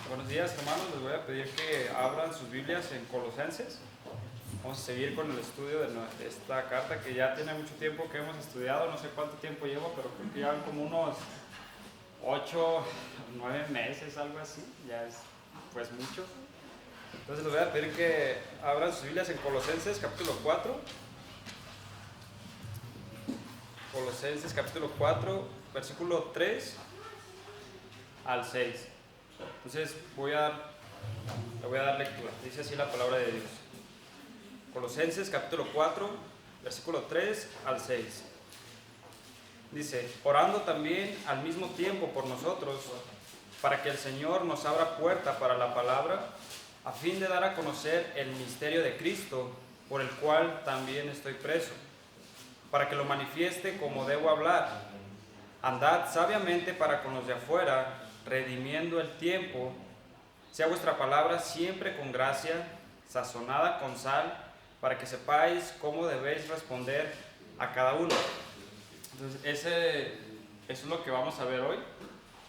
Buenos días, hermanos. Les voy a pedir que abran sus Biblias en Colosenses. Vamos a seguir con el estudio de esta carta que ya tiene mucho tiempo que hemos estudiado. No sé cuánto tiempo llevo, pero creo que ya como unos 8, 9 meses, algo así. Ya es pues mucho. Entonces les voy a pedir que abran sus Biblias en Colosenses capítulo 4. Colosenses capítulo 4, versículo 3 al 6. Entonces le voy a dar lectura. Dice así la palabra de Dios. Colosenses capítulo 4, versículo 3 al 6. Dice: orando también al mismo tiempo por nosotros, para que el Señor nos abra puerta para la palabra, a fin de dar a conocer el misterio de Cristo, por el cual también estoy preso, para que lo manifieste como debo hablar. Andad sabiamente para con los de afuera, redimiendo el tiempo. Sea vuestra palabra siempre con gracia, sazonada con sal, para que sepáis cómo debéis responder a cada uno. Entonces, eso es lo que vamos a ver hoy.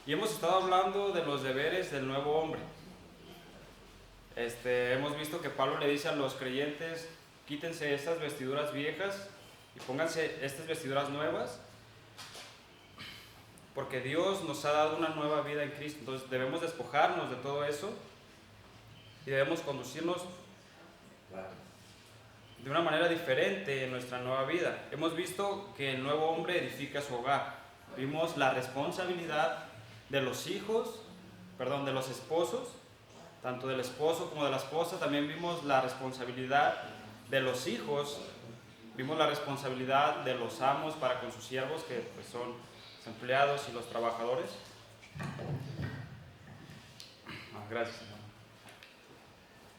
Y hemos estado hablando de los deberes del nuevo hombre. Hemos visto que Pablo le dice a los creyentes: quítense estas vestiduras viejas y pónganse estas vestiduras nuevas, porque Dios nos ha dado una nueva vida en Cristo. Entonces debemos despojarnos de todo eso y debemos conducirnos de una manera diferente en nuestra nueva vida. Hemos visto que el nuevo hombre edifica su hogar. Vimos la responsabilidad de los de los esposos, tanto del esposo como de la esposa. También vimos la responsabilidad de los hijos. Vimos la responsabilidad de los amos para con sus siervos, que pues son los empleados y los trabajadores. Gracias.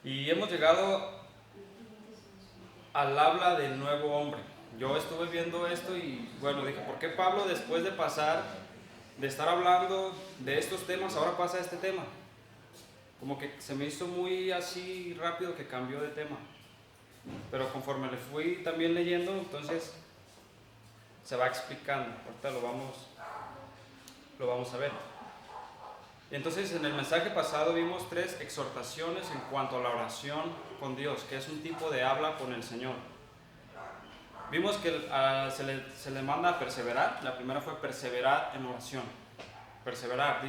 Y hemos llegado al habla del nuevo hombre. Yo estuve viendo esto y bueno, dije: ¿por qué Pablo, después de pasar de estar hablando de estos temas, ahora pasa a este tema? Como que se me hizo muy así rápido que cambió de tema. Pero conforme le fui también leyendo, entonces se va explicando. Ahorita lo vamos a ver. Entonces, en el mensaje pasado vimos 3 exhortaciones en cuanto a la oración con Dios, que es un tipo de habla con el Señor. Vimos que se le manda a perseverar. La primera fue perseverar en oración. Perseverar,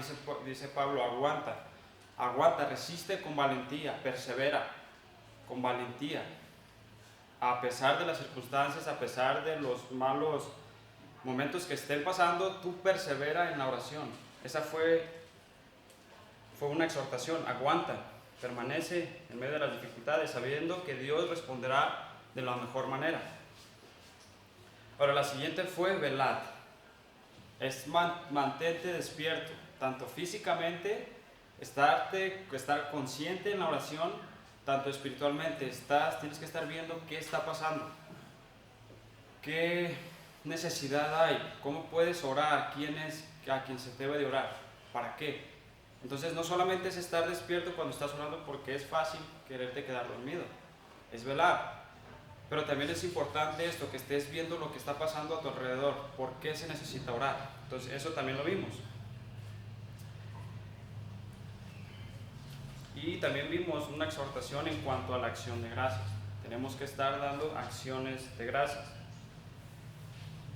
dice Pablo: aguanta, resiste con valentía, persevera con valentía. A pesar de las circunstancias, a pesar de los malos momentos que estén pasando, tú persevera en la oración. Esa fue una exhortación. Aguanta, permanece en medio de las dificultades, sabiendo que Dios responderá de la mejor manera. Ahora, la siguiente fue velad. Es mantente despierto, tanto físicamente, estar consciente en la oración, tanto espiritualmente. Tienes que estar viendo qué está pasando, qué necesidad hay, cómo puedes orar, quién es a quien se debe de orar, para qué. Entonces, no solamente es estar despierto cuando estás orando, porque es fácil quererte quedar dormido, es velar. Pero también es importante esto, que estés viendo lo que está pasando a tu alrededor, por qué se necesita orar. Entonces, eso también lo vimos. Y también vimos una exhortación en cuanto a la acción de gracias. Tenemos que estar dando acciones de gracias.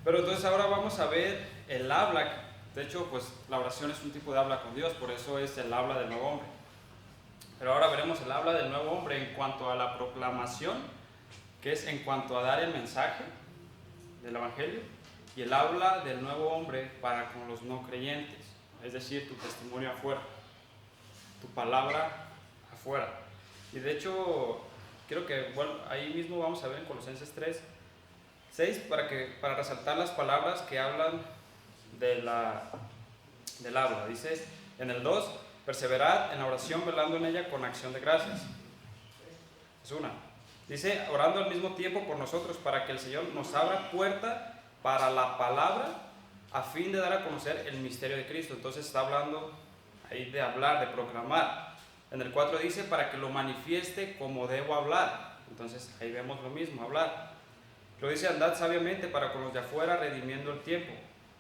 Pero entonces ahora vamos a ver el habla. De hecho, pues la oración es un tipo de habla con Dios, por eso es el habla del nuevo hombre. Pero ahora veremos el habla del nuevo hombre en cuanto a la proclamación, que es en cuanto a dar el mensaje del evangelio, y el habla del nuevo hombre para con los no creyentes, es decir, tu testimonio afuera, tu palabra afuera. Y de hecho, creo que ahí mismo vamos a ver en Colosenses 3, 6, para resaltar las palabras que hablan del habla. Dice en el 2: perseverad en la oración, velando en ella con acción de gracias. Es una. Dice: orando al mismo tiempo por nosotros, para que el Señor nos abra puerta para la palabra, a fin de dar a conocer el misterio de Cristo. Entonces está hablando ahí de hablar, de proclamar. En el 4 dice: para que lo manifieste como debo hablar. Entonces ahí vemos lo mismo, hablar. Lo dice: andad sabiamente para con los de afuera, redimiendo el tiempo.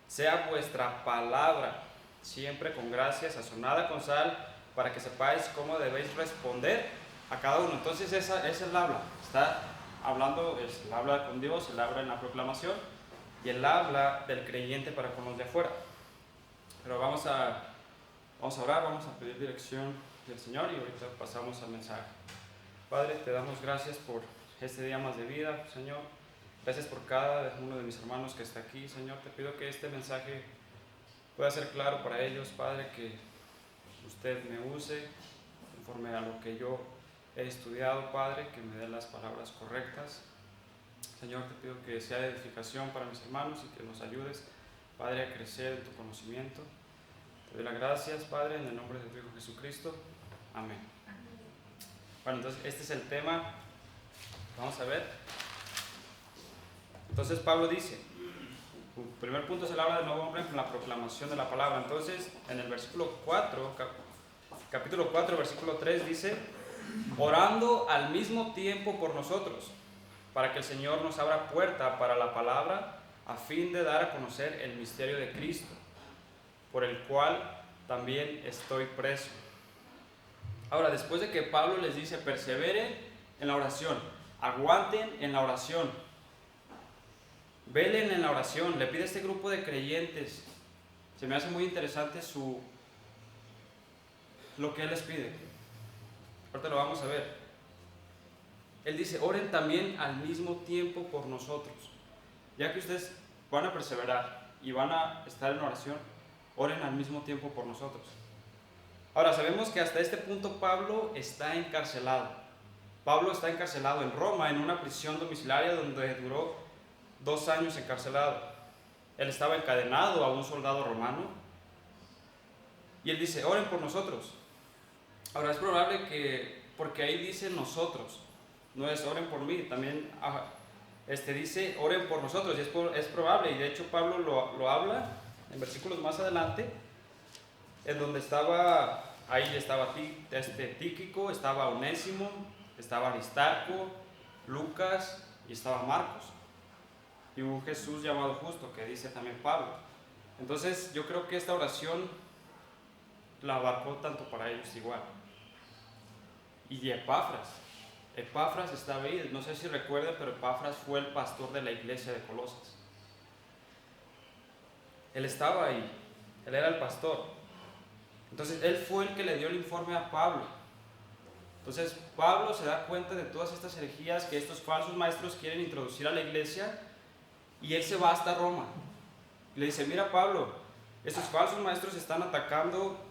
Sea vuestra palabra siempre con gracia, sazonada con sal, para que sepáis cómo debéis responder a cada uno. Entonces esa es el habla. Está hablando, el habla con Dios, el habla en la proclamación y el habla del creyente para con los de afuera. Pero vamos a orar, vamos a pedir dirección del Señor y ahorita pasamos al mensaje. Padre, te damos gracias por este día más de vida, Señor. Gracias por cada uno de mis hermanos que está aquí, Señor. Te pido que este mensaje pueda ser claro para ellos, Padre, que usted me use conforme a lo que yo he estudiado, Padre, que me dé las palabras correctas. Señor, te pido que sea de edificación para mis hermanos y que nos ayudes, Padre, a crecer en tu conocimiento. Te doy las gracias, Padre, en el nombre de tu Hijo Jesucristo. Amén. Bueno, entonces este es el tema. Vamos a ver. Entonces Pablo dice, el primer punto es el habla del nuevo hombre con la proclamación de la palabra. Entonces, en el versículo 4, capítulo 4, versículo 3 dice, orando al mismo tiempo por nosotros, para que el Señor nos abra puerta para la palabra, a fin de dar a conocer el misterio de Cristo, por el cual también estoy preso. Ahora, después de que Pablo les dice, perseveren en la oración, aguanten en la oración, velen en la oración, le pide a este grupo de creyentes, se me hace muy interesante lo que él les pide. Ahorita lo vamos a ver. Él dice, oren también al mismo tiempo por nosotros. Ya que ustedes van a perseverar y van a estar en oración, oren al mismo tiempo por nosotros. Ahora, sabemos que hasta este punto Pablo está encarcelado. Pablo está encarcelado en Roma, en una prisión domiciliaria donde duró 2 años encarcelado. Él estaba encadenado a un soldado romano. Y él dice, oren por nosotros. Ahora, es probable que, porque ahí dice nosotros, no es oren por mí, también dice oren por nosotros, y es probable, y de hecho Pablo lo habla en versículos más adelante, en donde ahí estaba Tíquico, estaba Onésimo, estaba Aristarco, Lucas y estaba Marcos, y un Jesús llamado Justo, que dice también Pablo. Entonces yo creo que esta oración la abarcó tanto para ellos igual. Y Epafras estaba ahí, no sé si recuerdan, pero Epafras fue el pastor de la iglesia de Colosas. Él estaba ahí, él era el pastor. Entonces él fue el que le dio el informe a Pablo. Entonces Pablo se da cuenta de todas estas herejías que estos falsos maestros quieren introducir a la iglesia, y él se va hasta Roma. Y le dice, mira Pablo, estos falsos maestros están atacando,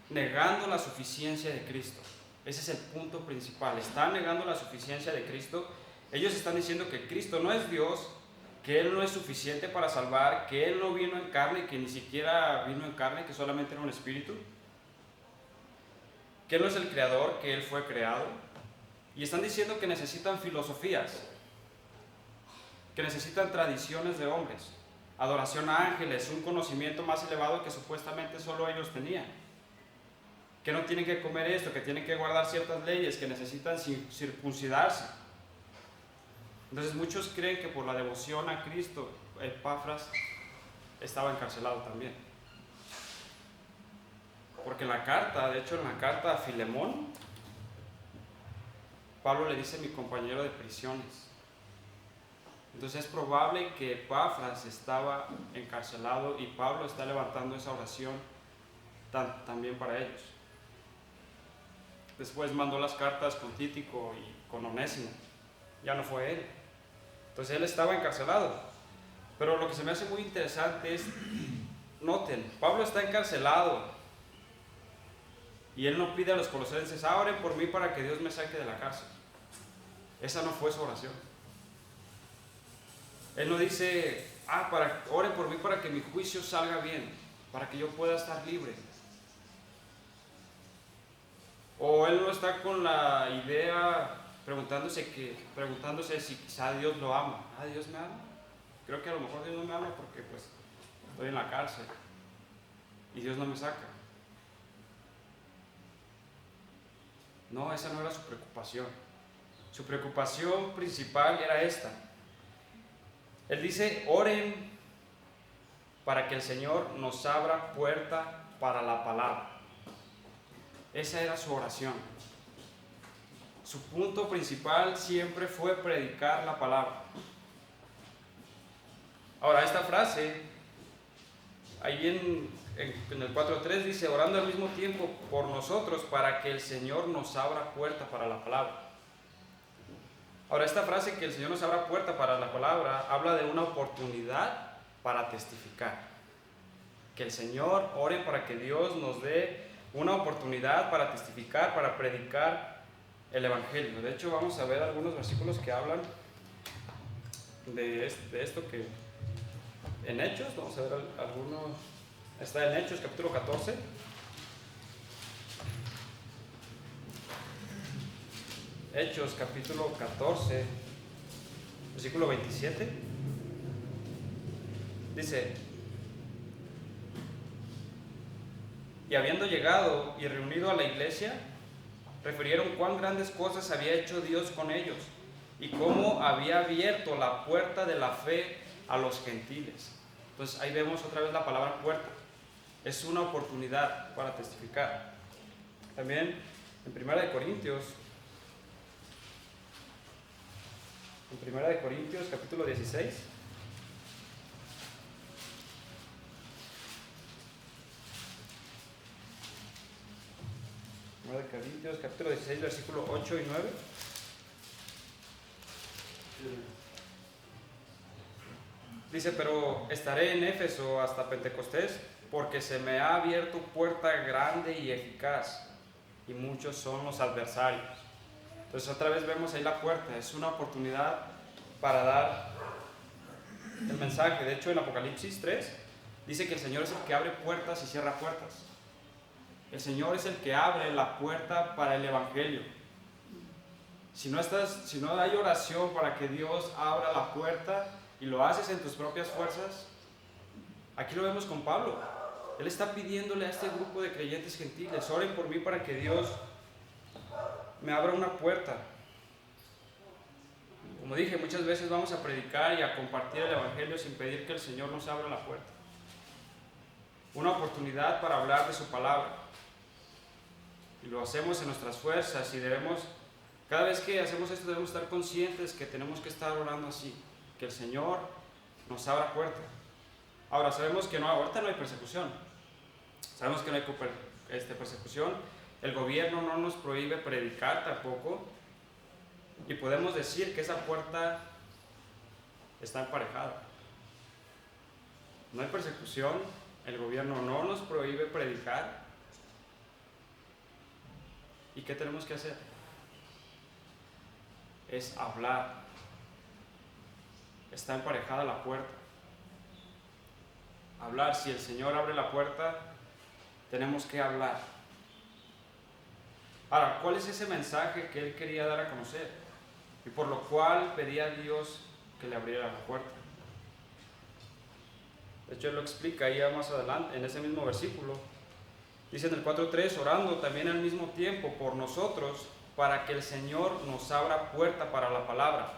negando la suficiencia de Cristo. Ese es el punto principal. Están negando la suficiencia de Cristo. Ellos están diciendo que Cristo no es Dios, que Él no es suficiente para salvar, que Él no vino en carne, que ni siquiera vino en carne, que solamente era un espíritu, que Él no es el creador, que Él fue creado. Y están diciendo que necesitan filosofías, que necesitan tradiciones de hombres, adoración a ángeles, un conocimiento más elevado que supuestamente solo ellos tenían. Que no tienen que comer esto, que tienen que guardar ciertas leyes, que necesitan circuncidarse. Entonces muchos creen que por la devoción a Cristo, Epafras estaba encarcelado también. Porque en la carta a Filemón, Pablo le dice mi compañero de prisiones. Entonces es probable que Epafras estaba encarcelado y Pablo está levantando esa oración también para ellos. Después mandó las cartas con Tíquico y con Onésimo. Ya no fue él. Entonces él estaba encarcelado. Pero lo que se me hace muy interesante es, noten, Pablo está encarcelado. Y él no pide a los colosenses, oren por mí para que Dios me saque de la cárcel. Esa no fue su oración. Él no dice, oren por mí para que mi juicio salga bien, para que yo pueda estar libre. O él no está con la idea preguntándose si quizá Dios lo ama. ¿Dios me ama? Creo que a lo mejor Dios no me ama porque pues estoy en la cárcel y Dios no me saca. No, esa no era su preocupación. Su preocupación principal era esta. Él dice, oren para que el Señor nos abra puerta para la palabra. Esa era su oración. Su punto principal siempre fue predicar la palabra. Ahora, esta frase, ahí en el 4.3 dice, orando al mismo tiempo por nosotros para que el Señor nos abra puerta para la palabra. Ahora, esta frase, que el Señor nos abra puerta para la palabra, habla de una oportunidad para testificar. Que el Señor ore para que Dios nos dé una oportunidad para testificar, para predicar el Evangelio. De hecho, vamos a ver algunos versículos que hablan de esto, que en Hechos, vamos a ver algunos. Está en Hechos capítulo 14. Hechos capítulo 14, versículo 27. Dice: y habiendo llegado y reunido a la iglesia, refirieron cuán grandes cosas había hecho Dios con ellos y cómo había abierto la puerta de la fe a los gentiles. Entonces ahí vemos otra vez la palabra puerta. Es una oportunidad para testificar. También en 1 Corintios capítulo 16. 1 Corintios capítulo 16, versículo 8 y 9. Dice: pero estaré en Éfeso hasta Pentecostés, porque se me ha abierto puerta grande y eficaz, y muchos son los adversarios. Entonces otra vez vemos ahí la puerta. Es una oportunidad para dar el mensaje. De hecho, en Apocalipsis 3 dice que el Señor es el que abre puertas y cierra puertas. El Señor es el que abre la puerta para el Evangelio. Si no hay oración para que Dios abra la puerta y lo haces en tus propias fuerzas, aquí lo vemos con Pablo. Él está pidiéndole a este grupo de creyentes gentiles: oren por mí para que Dios me abra una puerta. Como dije, muchas veces vamos a predicar y a compartir el Evangelio sin pedir que el Señor nos abra la puerta. Una oportunidad para hablar de su palabra. Y lo hacemos en nuestras fuerzas, y cada vez que hacemos esto, debemos estar conscientes que tenemos que estar orando así, que el Señor nos abra puerta. Ahora, sabemos que ahorita no hay persecución. Sabemos que no hay persecución. El gobierno no nos prohíbe predicar tampoco. Y podemos decir que esa puerta está emparejada. No hay persecución, el gobierno no nos prohíbe predicar. ¿Y qué tenemos que hacer? Es hablar. Está emparejada la puerta. Hablar. Si el Señor abre la puerta, tenemos que hablar. Ahora, ¿cuál es ese mensaje que Él quería dar a conocer? Y por lo cual pedía a Dios que le abriera la puerta. De hecho, Él lo explica ahí más adelante, en ese mismo versículo. Dice en el 4.3: orando también al mismo tiempo por nosotros, para que el Señor nos abra puerta para la palabra,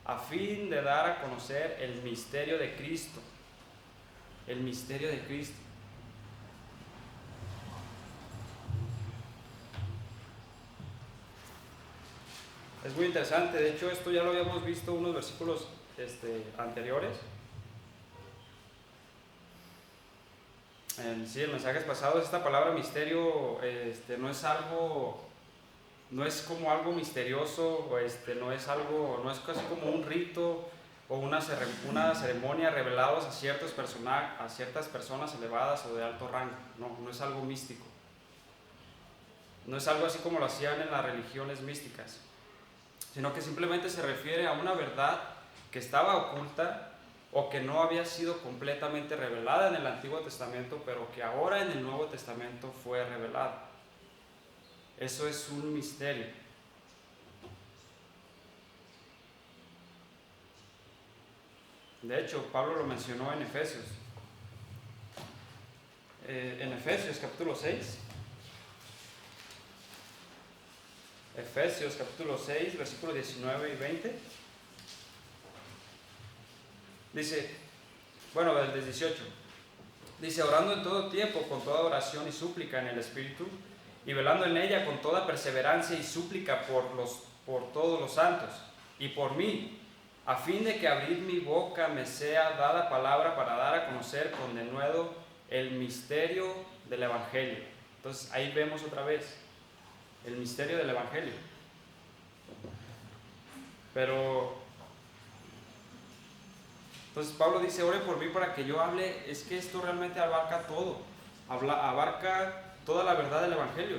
a fin de dar a conocer el misterio de Cristo. El misterio de Cristo. Es muy interesante. De hecho, esto ya lo habíamos visto unos versículos anteriores. En mensajes pasados, esta palabra misterio no es como algo misterioso, no es casi como un rito o una ceremonia revelados a ciertas personas elevadas o de alto rango. No es algo místico. No es algo así como lo hacían en las religiones místicas, sino que simplemente se refiere a una verdad que estaba oculta o que no había sido completamente revelada en el Antiguo Testamento, pero que ahora en el Nuevo Testamento fue revelada. Eso es un misterio. De hecho, Pablo lo mencionó en Efesios. En Efesios capítulo 6. Efesios capítulo 6, versículos 19 y 20. Dice, bueno, del 18. Dice, orando en todo tiempo, con toda oración y súplica en el Espíritu, y velando en ella con toda perseverancia y súplica por todos los santos, y por mí, a fin de que abrir mi boca me sea dada palabra para dar a conocer con denuedo el misterio del Evangelio. Entonces ahí vemos otra vez el misterio del Evangelio. Pero entonces Pablo dice, ore por mí para que yo hable. Es que esto realmente abarca todo, abarca toda la verdad del Evangelio,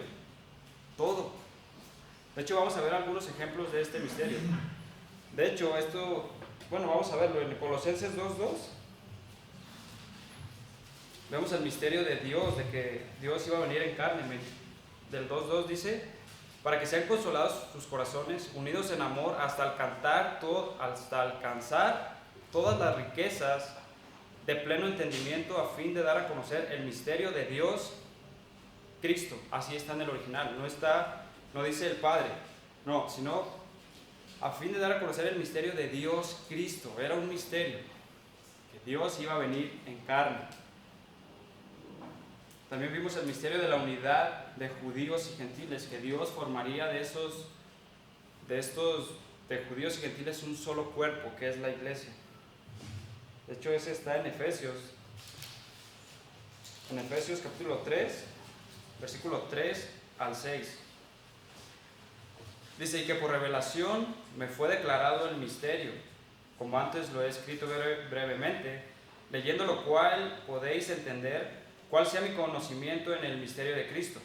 todo. De hecho vamos a ver algunos ejemplos de este misterio. De hecho esto, bueno, vamos a verlo en Colosenses 2:2. Vemos el misterio de Dios, de que Dios iba a venir en carne. Del 2:2 dice, para que sean consolados sus corazones, unidos en amor, hasta alcanzar todas las riquezas de pleno entendimiento, a fin de dar a conocer el misterio de Dios Cristo. Así está en el original, no dice el Padre, no, sino a fin de dar a conocer el misterio de Dios Cristo. Era un misterio, que Dios iba a venir en carne. También vimos el misterio de la unidad de judíos y gentiles, que Dios formaría de judíos y gentiles un solo cuerpo, que es la iglesia. De hecho, ese está en Efesios capítulo 3, versículo 3 al 6. Dice, y que por revelación me fue declarado el misterio, como antes lo he escrito brevemente, leyendo lo cual podéis entender cuál sea mi conocimiento en el misterio de Cristo.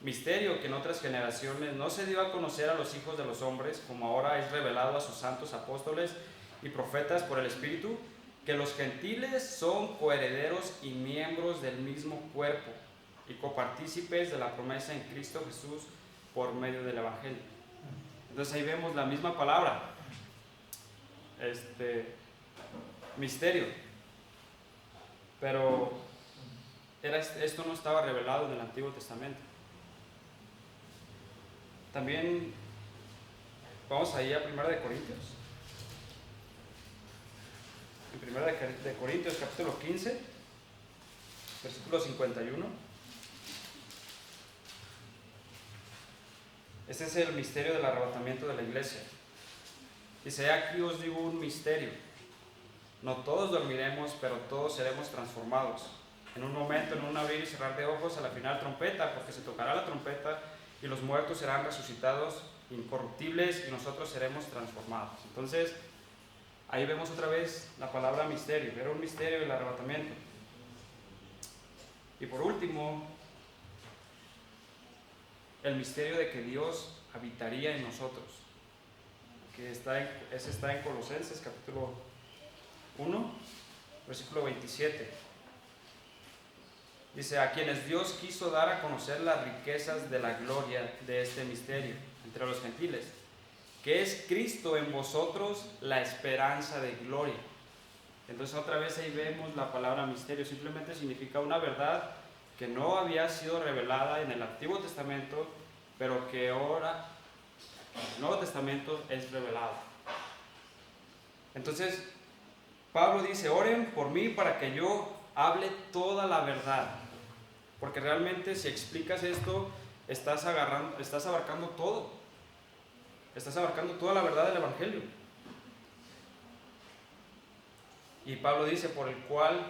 Misterio que en otras generaciones no se dio a conocer a los hijos de los hombres, como ahora es revelado a sus santos apóstoles y profetas por el Espíritu, que los gentiles son coherederos y miembros del mismo cuerpo y copartícipes de la promesa en Cristo Jesús por medio del Evangelio. Entonces ahí vemos la misma palabra, misterio, pero esto no estaba revelado en el Antiguo Testamento. También vamos ahí a 1 de Corintios. En 1 de Corintios capítulo 15, versículo 51. Este es el misterio del arrebatamiento de la iglesia. Dice, aquí os digo un misterio. No todos dormiremos, pero todos seremos transformados. En un momento, en un abrir y cerrar de ojos, a la final trompeta, porque se tocará la trompeta y los muertos serán resucitados incorruptibles y nosotros seremos transformados. Entonces, ahí vemos otra vez la palabra misterio. Era un misterio el arrebatamiento. Y por último, el misterio de que Dios habitaría en nosotros, que ese está en Colosenses capítulo 1, versículo 27. Dice, a quienes Dios quiso dar a conocer las riquezas de la gloria de este misterio entre los gentiles, que es Cristo en vosotros, la esperanza de gloria. Entonces otra vez ahí vemos la palabra misterio. Simplemente significa una verdad que no había sido revelada en el Antiguo Testamento, pero que ahora en el Nuevo Testamento es revelada. Entonces Pablo dice, oren por mí para que yo hable toda la verdad, porque realmente si explicas esto, estás abarcando todo. Estás abarcando toda la verdad del Evangelio. Y Pablo dice, por el cual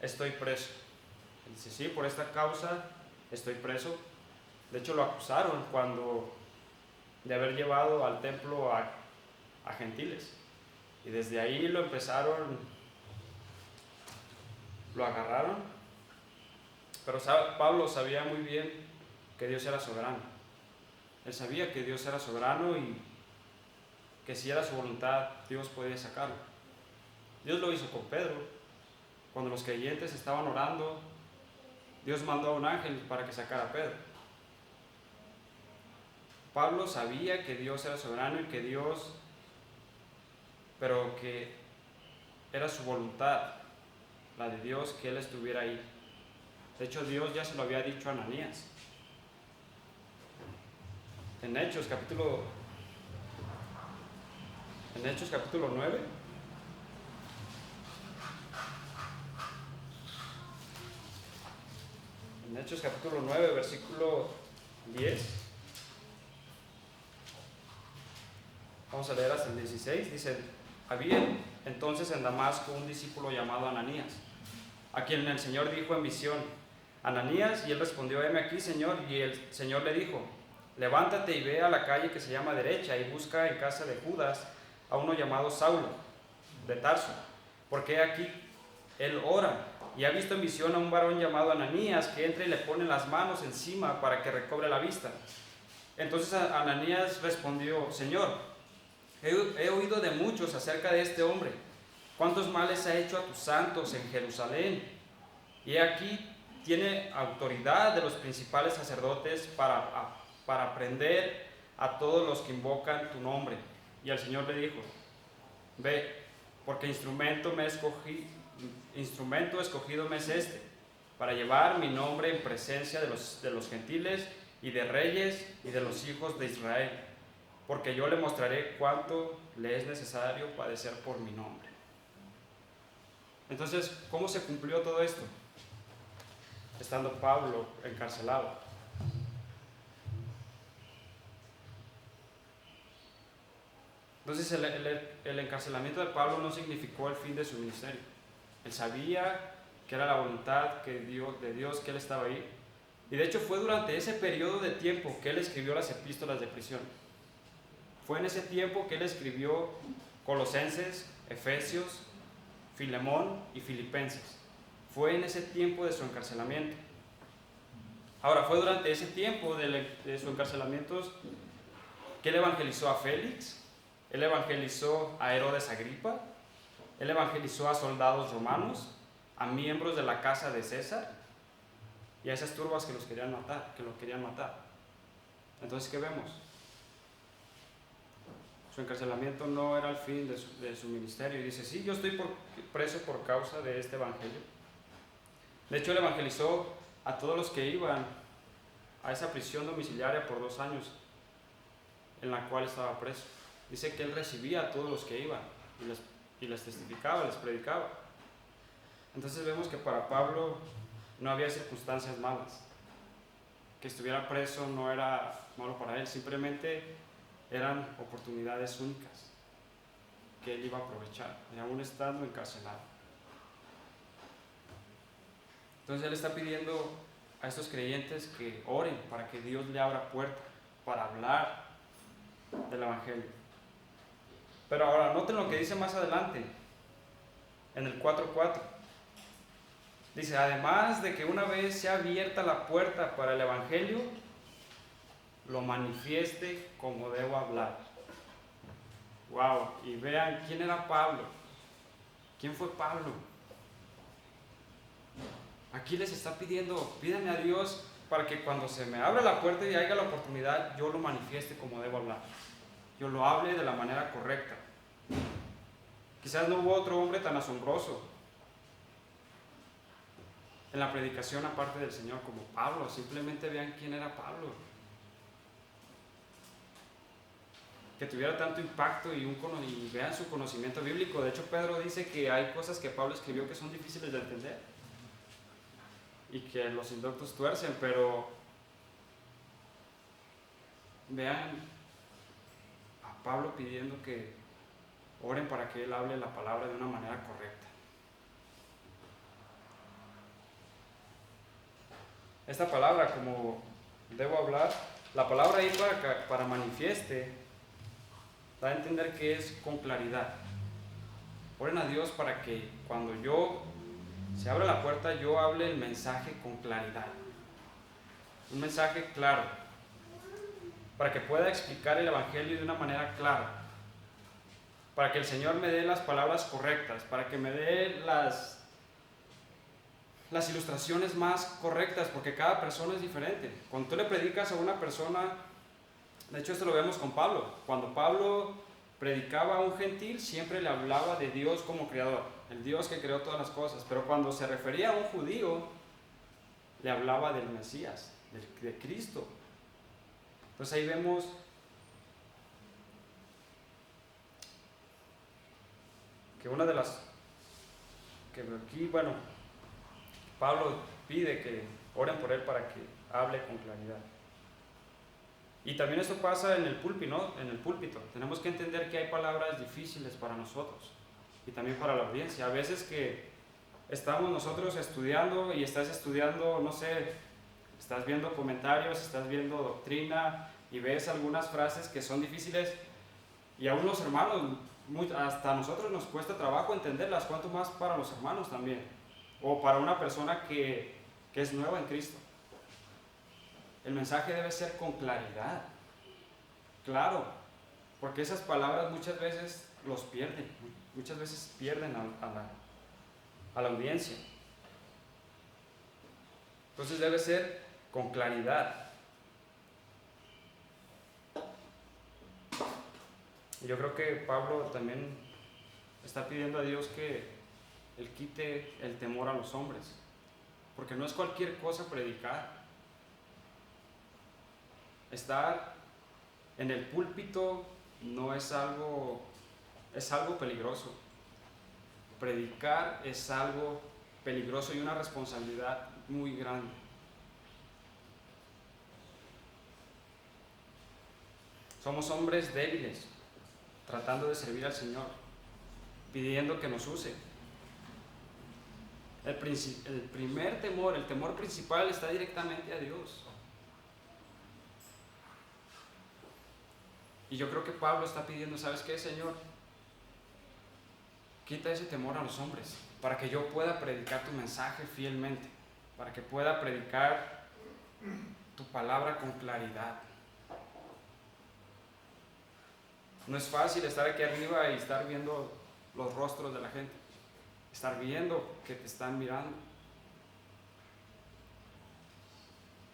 estoy preso. Él dice, sí, por esta causa estoy preso. De hecho, lo acusaron de haber llevado al templo a gentiles. Y desde ahí lo agarraron. Pero Pablo sabía muy bien que Dios era soberano. Él sabía que Dios era soberano y que si era su voluntad, Dios podía sacarlo. Dios lo hizo con Pedro. Cuando los creyentes estaban orando, Dios mandó a un ángel para que sacara a Pedro. Pablo sabía que Dios era soberano y pero que era su voluntad, la de Dios, que él estuviera ahí. De hecho, Dios ya se lo había dicho a Ananías. En Hechos capítulo 9, En Hechos capítulo 9, versículo 10. Vamos a leer hasta el 16. Dice: había entonces en Damasco un discípulo llamado Ananías, a quien el Señor dijo en visión: Ananías, y él respondió: heme aquí, Señor. Y el Señor le dijo: levántate y ve a la calle que se llama Derecha y busca en casa de Judas a uno llamado Saulo de Tarso, porque aquí él ora y ha visto en visión a un varón llamado Ananías que entra y le pone las manos encima para que recobre la vista. Entonces Ananías respondió: Señor, he oído de muchos acerca de este hombre, cuántos males ha hecho a tus santos en Jerusalén, y aquí tiene autoridad de los principales sacerdotes para prender a todos los que invocan tu nombre. Y el Señor le dijo: ve, porque instrumento escogido me es este, para llevar mi nombre en presencia de los gentiles y de reyes y de los hijos de Israel, porque yo le mostraré cuánto le es necesario padecer por mi nombre. Entonces, ¿cómo se cumplió todo esto? Estando Pablo encarcelado. Entonces el encarcelamiento de Pablo no significó el fin de su ministerio. Él sabía que era la voluntad de Dios que él estaba ahí. Y de hecho fue durante ese periodo de tiempo que él escribió las epístolas de prisión. Fue en ese tiempo que él escribió Colosenses, Efesios, Filemón y Filipenses. Fue en ese tiempo de su encarcelamiento. Ahora, fue durante ese tiempo de su encarcelamiento que él evangelizó a Félix, él evangelizó a Herodes Agripa, él evangelizó a soldados romanos, a miembros de la casa de César y a esas turbas que lo querían matar. Entonces, ¿qué vemos? Su encarcelamiento no era el fin de su ministerio. Y dice: sí, yo estoy preso por causa de este evangelio. De hecho, él evangelizó a todos los que iban a esa prisión domiciliaria por 2 años en la cual estaba preso. Dice que él recibía a todos los que iban y les testificaba, les predicaba. Entonces vemos que para Pablo no había circunstancias malas. Que estuviera preso no era malo para él, simplemente eran oportunidades únicas que él iba a aprovechar, y aún estando encarcelado. Entonces él está pidiendo a estos creyentes que oren para que Dios le abra puerta para hablar del evangelio. Pero ahora noten lo que dice más adelante, en el 4:4. Dice: además de que una vez sea abierta la puerta para el evangelio, lo manifieste como debo hablar. Wow, y vean quién era Pablo. ¿Quién fue Pablo? Aquí les está pidiendo: pídanme a Dios para que cuando se me abra la puerta y haya la oportunidad, yo lo manifieste como debo hablar. Yo lo hable de la manera correcta. Quizás no hubo otro hombre tan asombroso en la predicación aparte del Señor como Pablo. Simplemente vean quién era Pablo. Que tuviera tanto impacto y vean su conocimiento bíblico. De hecho, Pedro dice que hay cosas que Pablo escribió que son difíciles de entender y que los indoctos tuercen, pero vean a Pablo pidiendo que oren para que él hable la palabra de una manera correcta. Esta palabra, como debo hablar, la palabra ahí para manifieste, da a entender que es con claridad. Oren a Dios para que cuando se abra la puerta, yo hable el mensaje con claridad. Un mensaje claro, para que pueda explicar el evangelio de una manera clara. Para que el Señor me dé las palabras correctas, para que me dé las ilustraciones más correctas, porque cada persona es diferente. Cuando tú le predicas a una persona, de hecho esto lo vemos con Pablo, cuando Pablo predicaba a un gentil, siempre le hablaba de Dios como creador, el Dios que creó todas las cosas, pero cuando se refería a un judío, le hablaba del Mesías, de Cristo. Entonces ahí vemos que una de las que aquí, Pablo pide que Oren por él para que hable con claridad. Y también esto pasa en el púlpito, ¿no? En el púlpito. Tenemos que entender que hay palabras difíciles para nosotros y también para la audiencia. A veces que estamos nosotros estudiando y estás estudiando, no sé, estás viendo comentarios, estás viendo doctrina y ves algunas frases que son difíciles y aún los hermanos, hasta a nosotros nos cuesta trabajo entenderlas, cuanto más para los hermanos también, o para una persona que es nueva en Cristo. El mensaje debe ser con claridad, claro, porque esas palabras muchas veces los pierden, muchas veces pierden a la audiencia. Entonces debe ser con claridad. Y yo creo que Pablo también está pidiendo a Dios que Él quite el temor a los hombres, porque no es cualquier cosa predicar. Estar en el púlpito no es algo peligroso. Predicar es algo peligroso y una responsabilidad muy grande. Somos hombres débiles, tratando de servir al Señor, pidiendo que nos use. El primer temor, el temor principal está directamente a Dios. Y yo creo que Pablo está pidiendo, ¿sabes qué, Señor? Quita ese temor a los hombres, para que yo pueda predicar tu mensaje fielmente, para que pueda predicar tu palabra con claridad. No es fácil estar aquí arriba y estar viendo los rostros de la gente, estar viendo que te están mirando.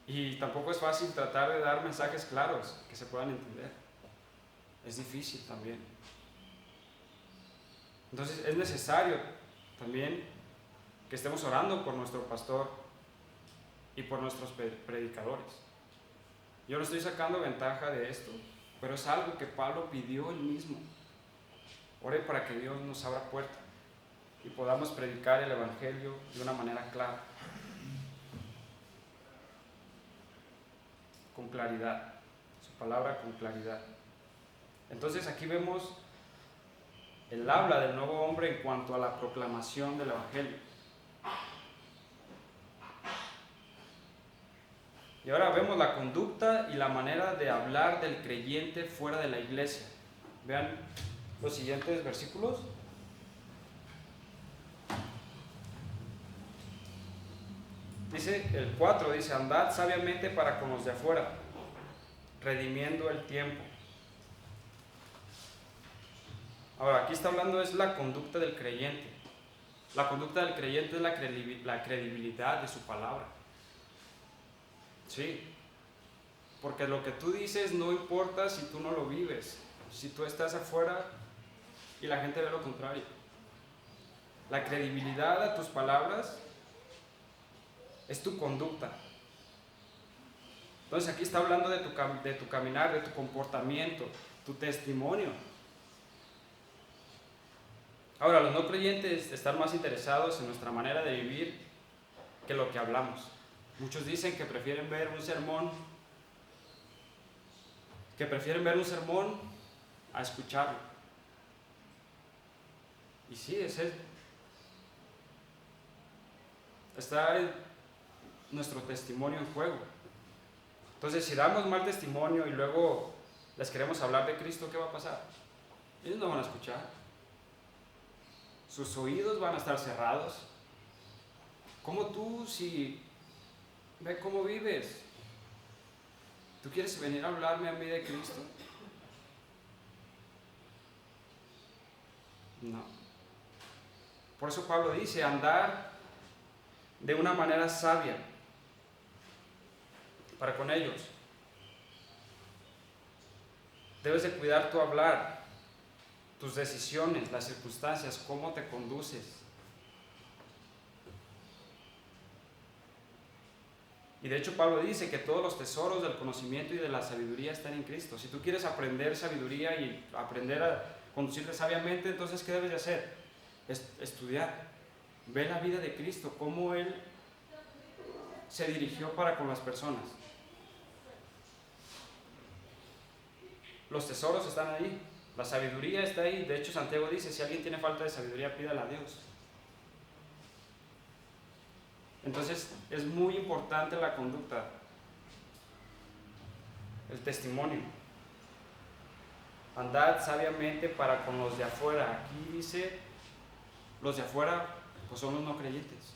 Y tampoco es fácil tratar de dar mensajes claros que se puedan entender. Es difícil también. Entonces es necesario también que estemos orando por nuestro pastor y por nuestros predicadores. Yo no estoy sacando ventaja de esto, pero es algo que Pablo pidió él mismo. Ore para que Dios nos abra puerta y podamos predicar el Evangelio de una manera clara, con claridad, su palabra con claridad. Entonces aquí vemos el habla del nuevo hombre en cuanto a la proclamación del Evangelio. Y ahora vemos la conducta y la manera de hablar del creyente fuera de la iglesia. Vean los siguientes versículos. Dice el 4, dice, andad sabiamente para con los de afuera, redimiendo el tiempo. Ahora, aquí está hablando es la conducta del creyente. La conducta del creyente es la credibilidad de su palabra. Sí, porque lo que tú dices no importa si tú no lo vives, si tú estás afuera y la gente ve lo contrario. La credibilidad a tus palabras es tu conducta. Entonces aquí está hablando de tu caminar, de tu comportamiento, tu testimonio. Ahora, los no creyentes están más interesados en nuestra manera de vivir que lo que hablamos. Muchos dicen que prefieren ver un sermón a escucharlo. Y sí, está nuestro testimonio en juego. Entonces, si damos mal testimonio y luego les queremos hablar de Cristo, ¿qué va a pasar? Ellos no van a escuchar. Sus oídos van a estar cerrados. ¿Cómo tú, si ve cómo vives? ¿Tú quieres venir a hablarme a mí de Cristo? No. Por eso Pablo dice, andar de una manera sabia para con ellos. Debes de cuidar tu hablar, tus decisiones, las circunstancias, cómo te conduces. Y de hecho Pablo dice que todos los tesoros del conocimiento y de la sabiduría están en Cristo. Si tú quieres aprender sabiduría y aprender a conducirte sabiamente, entonces ¿qué debes de hacer? Estudiar. Ve la vida de Cristo, cómo Él se dirigió para con las personas. Los tesoros están ahí, la sabiduría está ahí. De hecho, Santiago dice, si alguien tiene falta de sabiduría, pídala a Dios. Entonces, es muy importante la conducta, el testimonio. Andad sabiamente para con los de afuera. Aquí dice, los de afuera, pues son los no creyentes,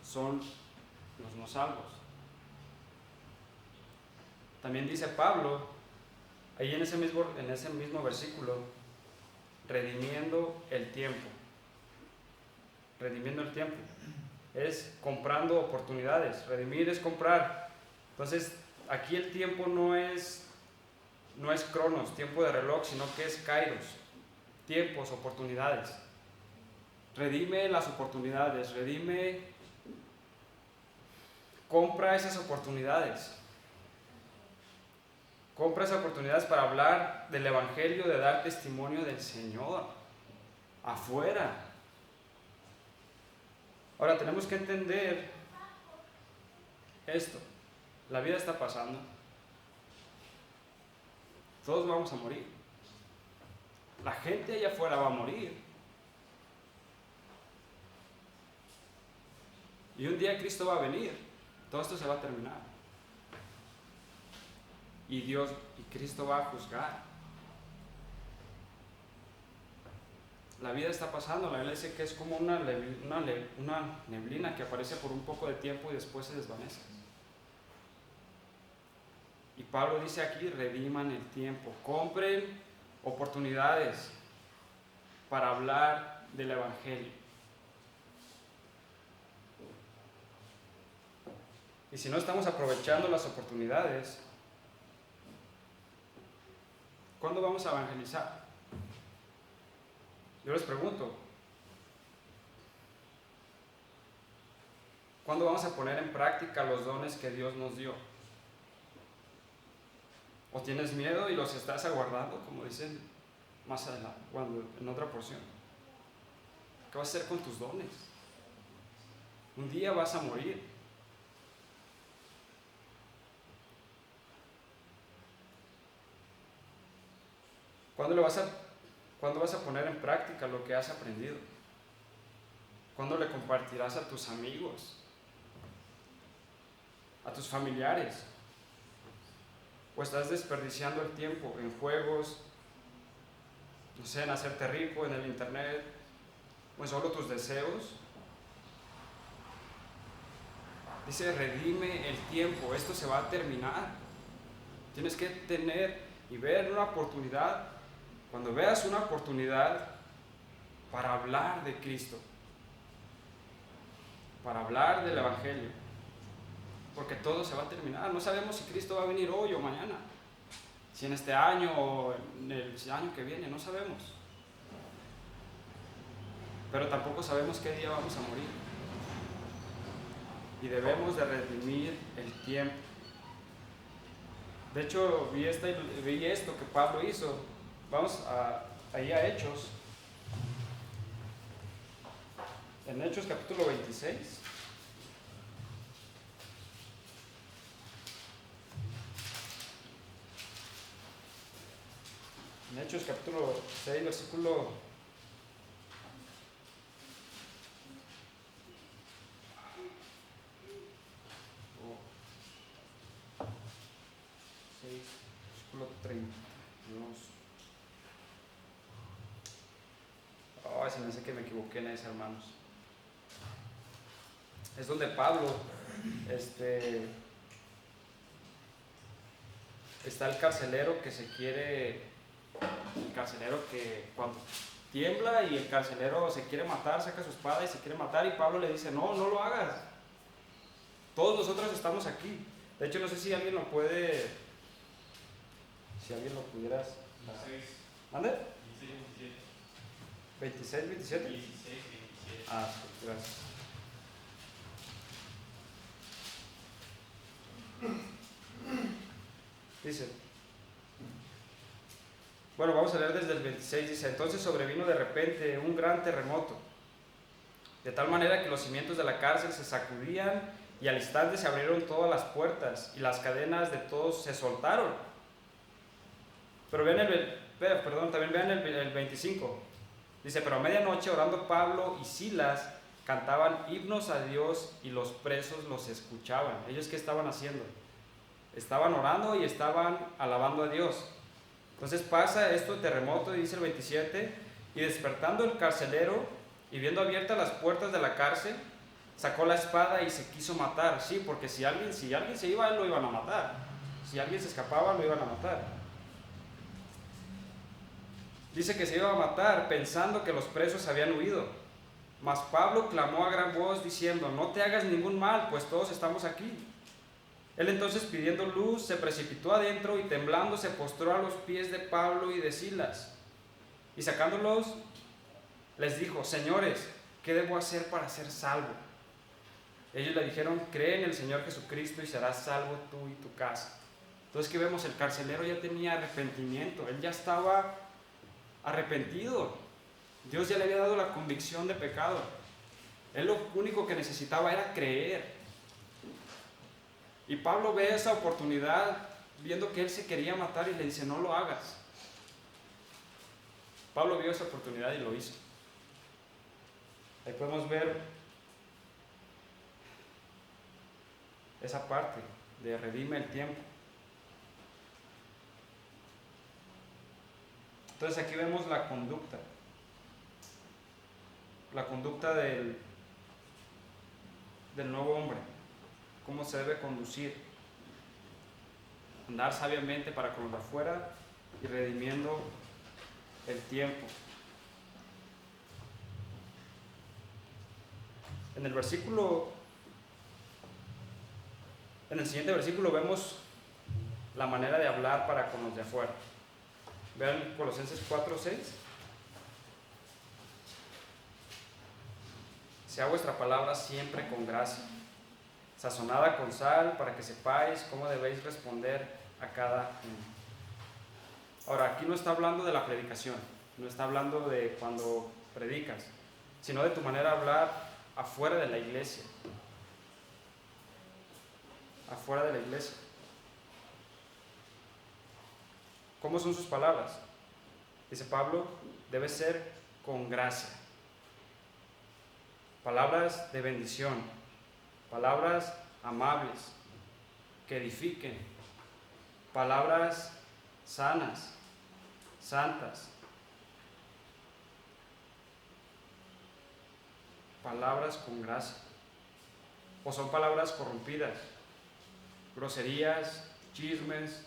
son los no salvos. También dice Pablo, ahí en ese mismo versículo, redimiendo el tiempo. Redimiendo el tiempo. Es comprando oportunidades. Redimir es comprar. Entonces, aquí el tiempo no es cronos, tiempo de reloj, sino que es kairos. Tiempos, oportunidades. Redime las oportunidades. Compra esas oportunidades. Compra esas oportunidades para hablar del Evangelio, de dar testimonio del Señor afuera. Ahora tenemos que entender esto. La vida está pasando. Todos vamos a morir. La gente allá afuera va a morir. Y un día Cristo va a venir. Todo esto se va a terminar. Y Cristo va a juzgar. La vida está pasando. La Biblia dice que es como una neblina que aparece por un poco de tiempo y después se desvanece. Y Pablo dice aquí, rediman el tiempo. Compren oportunidades para hablar del Evangelio. Y si no estamos aprovechando las oportunidades, ¿cuándo vamos a evangelizar? Yo les pregunto, ¿cuándo vamos a poner en práctica los dones que Dios nos dio? ¿O tienes miedo y los estás aguardando, como dicen más adelante, en otra porción? ¿Qué vas a hacer con tus dones? Un día vas a morir. ¿Cuándo vas a poner en práctica lo que has aprendido? ¿Cuándo le compartirás a tus amigos? ¿A tus familiares? ¿O estás desperdiciando el tiempo en juegos, no sé, en hacerte rico, en el internet, o en solo tus deseos? Dice, redime el tiempo, esto se va a terminar. Tienes que tener y ver una oportunidad. Cuando veas una oportunidad para hablar de Cristo, para hablar del Evangelio, porque todo se va a terminar. No sabemos si Cristo va a venir hoy o mañana, si en este año o en el año que viene, no sabemos. Pero tampoco sabemos qué día vamos a morir. Y debemos de redimir el tiempo. De hecho, vi esto que Pablo hizo. Vamos ahí a Hechos. En Hechos capítulo 26. En Hechos capítulo 6, versículo 32. Se me hace que me equivoqué en eso, hermanos. Es donde Pablo, está el carcelero que cuando tiembla y el carcelero se quiere matar, saca su espada y se quiere matar, y Pablo le dice, no lo hagas. Todos nosotros estamos aquí. De hecho, no sé si alguien lo puede, si alguien lo pudieras. ¿Mande? 26, 27. 16, 27. Ah, gracias. Dice, bueno, vamos a leer desde el 26. Dice, entonces sobrevino de repente un gran terremoto, de tal manera que los cimientos de la cárcel se sacudían y al instante se abrieron todas las puertas y las cadenas de todos se soltaron. Pero también vean el 25. Dice, pero a medianoche orando Pablo y Silas cantaban himnos a Dios y los presos los escuchaban. ¿Ellos qué estaban haciendo? Estaban orando y estaban alabando a Dios. Entonces pasa esto, terremoto, dice el 27, y despertando el carcelero y viendo abiertas las puertas de la cárcel, sacó la espada y se quiso matar. Sí, porque si alguien se iba, él lo iban a matar. Si alguien se escapaba, lo iban a matar. Dice que se iba a matar pensando que los presos habían huido. Mas Pablo clamó a gran voz diciendo, no te hagas ningún mal, pues todos estamos aquí. Él entonces, pidiendo luz, se precipitó adentro y temblando se postró a los pies de Pablo y de Silas. Y sacándolos, les dijo, señores, ¿qué debo hacer para ser salvo? Ellos le dijeron, cree en el Señor Jesucristo y serás salvo tú y tu casa. Entonces, ¿qué vemos? El carcelero ya tenía arrepentimiento, él ya estaba arrepentido. Dios ya le había dado la convicción de pecado. Él lo único que necesitaba era creer. Y Pablo ve esa oportunidad, viendo que él se quería matar y le dice, no lo hagas. Pablo vio esa oportunidad y lo hizo. Ahí podemos ver esa parte de redime el tiempo. Entonces aquí vemos la conducta del nuevo hombre, cómo se debe conducir, andar sabiamente para con los de afuera y redimiendo el tiempo. En el siguiente versículo vemos la manera de hablar para con los de afuera. Vean Colosenses 4:6. Sea vuestra palabra siempre con gracia, sazonada con sal, para que sepáis cómo debéis responder a cada uno. Ahora, aquí no está hablando de la predicación, no está hablando de cuando predicas, sino de tu manera de hablar afuera de la iglesia. Afuera de la iglesia. ¿Cómo son sus palabras? Dice Pablo, debe ser con gracia. Palabras de bendición, palabras amables, que edifiquen, palabras sanas, santas, palabras con gracia. O son palabras corrompidas, groserías, chismes,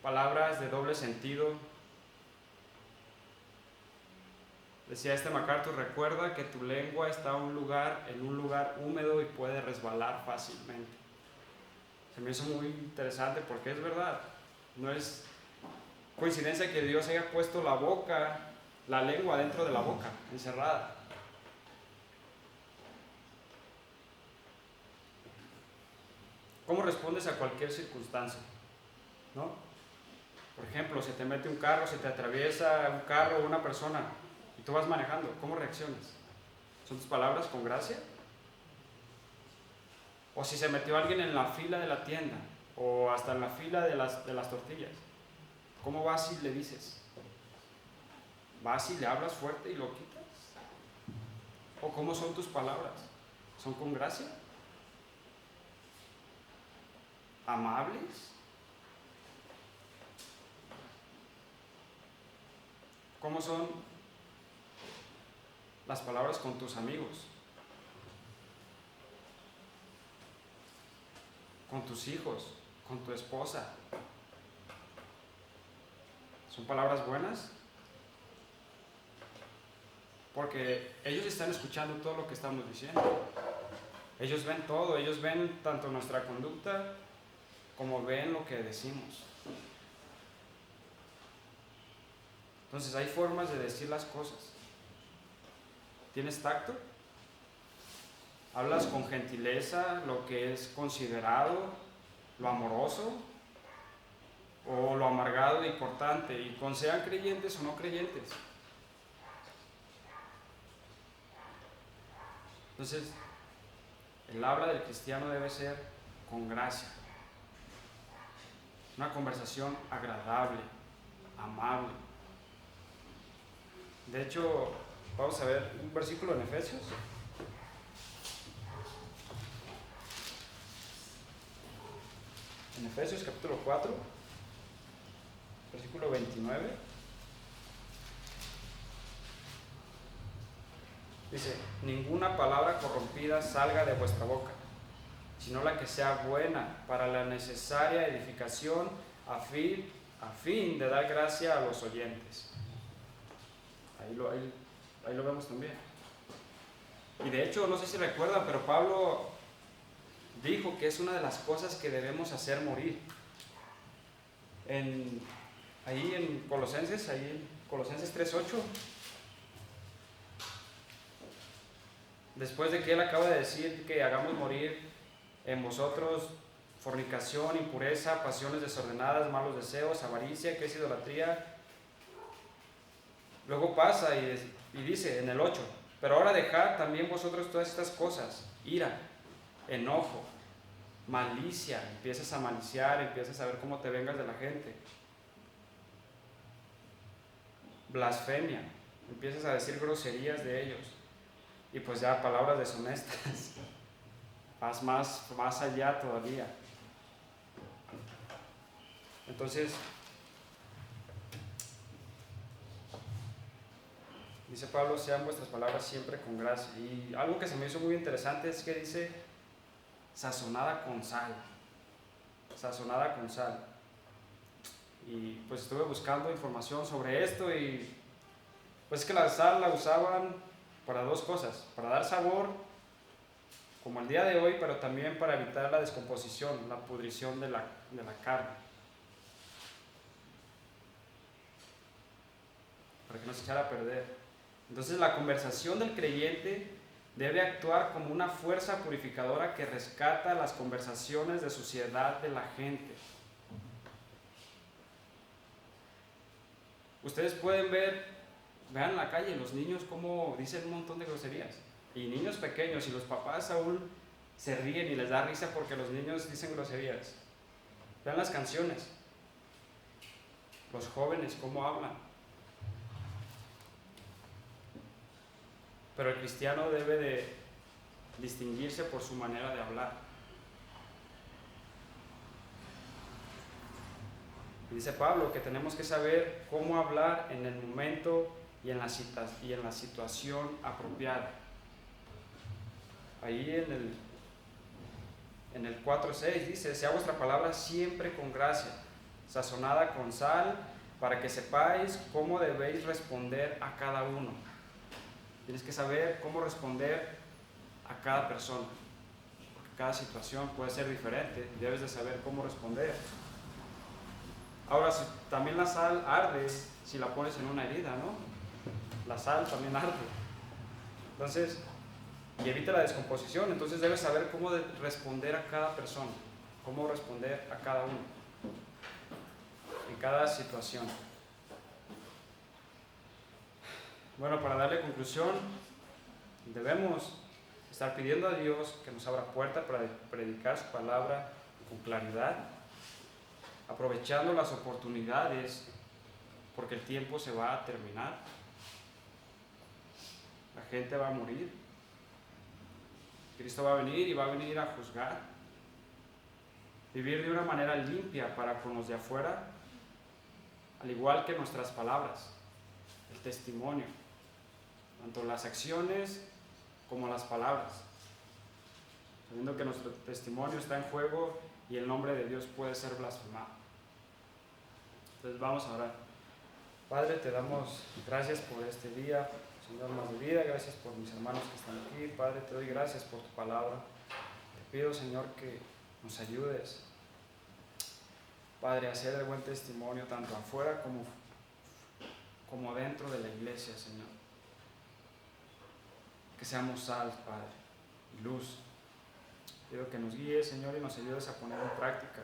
palabras de doble sentido. Decía MacArthur, recuerda que tu lengua está en un lugar húmedo y puede resbalar fácilmente. Se me hizo muy interesante porque es verdad. No es coincidencia que Dios haya puesto la lengua dentro de la boca, encerrada. ¿Cómo respondes a cualquier circunstancia? ¿No? Por ejemplo, se te mete un carro, se te atraviesa un carro o una persona y tú vas manejando, ¿cómo reaccionas? ¿Son tus palabras con gracia? O si se metió alguien en la fila de la tienda o hasta en la fila de las tortillas, ¿cómo vas y le dices? ¿Vas y le hablas fuerte y lo quitas? ¿O cómo son tus palabras? ¿Son con gracia? ¿Amables? ¿Cómo son las palabras con tus amigos? ¿Con tus hijos? ¿Con tu esposa? ¿Son palabras buenas? Porque ellos están escuchando todo lo que estamos diciendo. Ellos ven todo, ellos ven tanto nuestra conducta como ven lo que decimos. Entonces hay formas de decir las cosas. ¿Tienes tacto? ¿Hablas con gentileza lo que es considerado, lo amoroso o lo amargado y cortante? Y con sean creyentes o no creyentes. Entonces, el habla del cristiano debe ser con gracia. Una conversación agradable, amable. De hecho, vamos a ver un versículo en Efesios. En Efesios capítulo 4, versículo 29. Dice, ninguna palabra corrompida salga de vuestra boca, sino la que sea buena para la necesaria edificación a fin de dar gracia a los oyentes. Ahí lo vemos también. Y de hecho, no sé si recuerdan, pero Pablo dijo que es una de las cosas que debemos hacer morir. Ahí en Colosenses 3:8, después de que él acaba de decir que hagamos morir en vosotros fornicación, impureza, pasiones desordenadas, malos deseos, avaricia, que es idolatría. Luego pasa y dice en el 8, pero ahora dejad también vosotros todas estas cosas: ira, enojo, malicia. Empiezas a maliciar, empiezas a ver cómo te vengas de la gente. Blasfemia, empiezas a decir groserías de ellos. Y pues ya palabras deshonestas. Vas más allá todavía. Entonces, dice Pablo, sean vuestras palabras siempre con gracia. Y algo que se me hizo muy interesante es que dice sazonada con sal. Sazonada con sal. Y pues estuve buscando información sobre esto y pues es que la sal la usaban para dos cosas: para dar sabor, como el día de hoy, pero también para evitar la descomposición, la pudrición de la carne, para que no se echara a perder. Entonces la conversación del creyente debe actuar como una fuerza purificadora que rescata las conversaciones de suciedad de la gente. Ustedes pueden vean en la calle los niños cómo dicen un montón de groserías. Y niños pequeños, y los papás aún se ríen y les da risa porque los niños dicen groserías. Vean las canciones. Los jóvenes cómo hablan. Pero el cristiano debe de distinguirse por su manera de hablar. Y dice Pablo que tenemos que saber cómo hablar en el momento y en la situación apropiada. Ahí en el 4:6 dice, sea vuestra palabra siempre con gracia, sazonada con sal, para que sepáis cómo debéis responder a cada uno. Tienes que saber cómo responder a cada persona, porque cada situación puede ser diferente, debes de saber cómo responder. Ahora, también la sal arde si la pones en una herida, ¿no? La sal también arde. Entonces, y evita la descomposición. Entonces debes saber cómo responder a cada persona, cómo responder a cada uno, en cada situación. Bueno, para darle conclusión, debemos estar pidiendo a Dios que nos abra puerta para predicar su palabra con claridad, aprovechando las oportunidades, porque el tiempo se va a terminar. La gente va a morir. Cristo va a venir y va a venir a juzgar. Vivir de una manera limpia para con los de afuera, al igual que nuestras palabras, el testimonio, tanto las acciones como las palabras, sabiendo que nuestro testimonio está en juego y el nombre de Dios puede ser blasfemado. Entonces vamos a orar. Padre, te damos gracias por este día, Señor, más de vida. Gracias por mis hermanos que están aquí. Padre, te doy gracias por tu palabra. Te pido, Señor, que nos ayudes, Padre, a hacer el buen testimonio tanto afuera como dentro de la iglesia, Señor. Que seamos sal, Padre, y luz. Pido que nos guíes, Señor, y nos ayudes a poner en práctica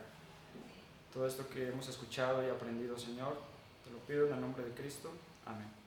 todo esto que hemos escuchado y aprendido, Señor. Te lo pido en el nombre de Cristo. Amén.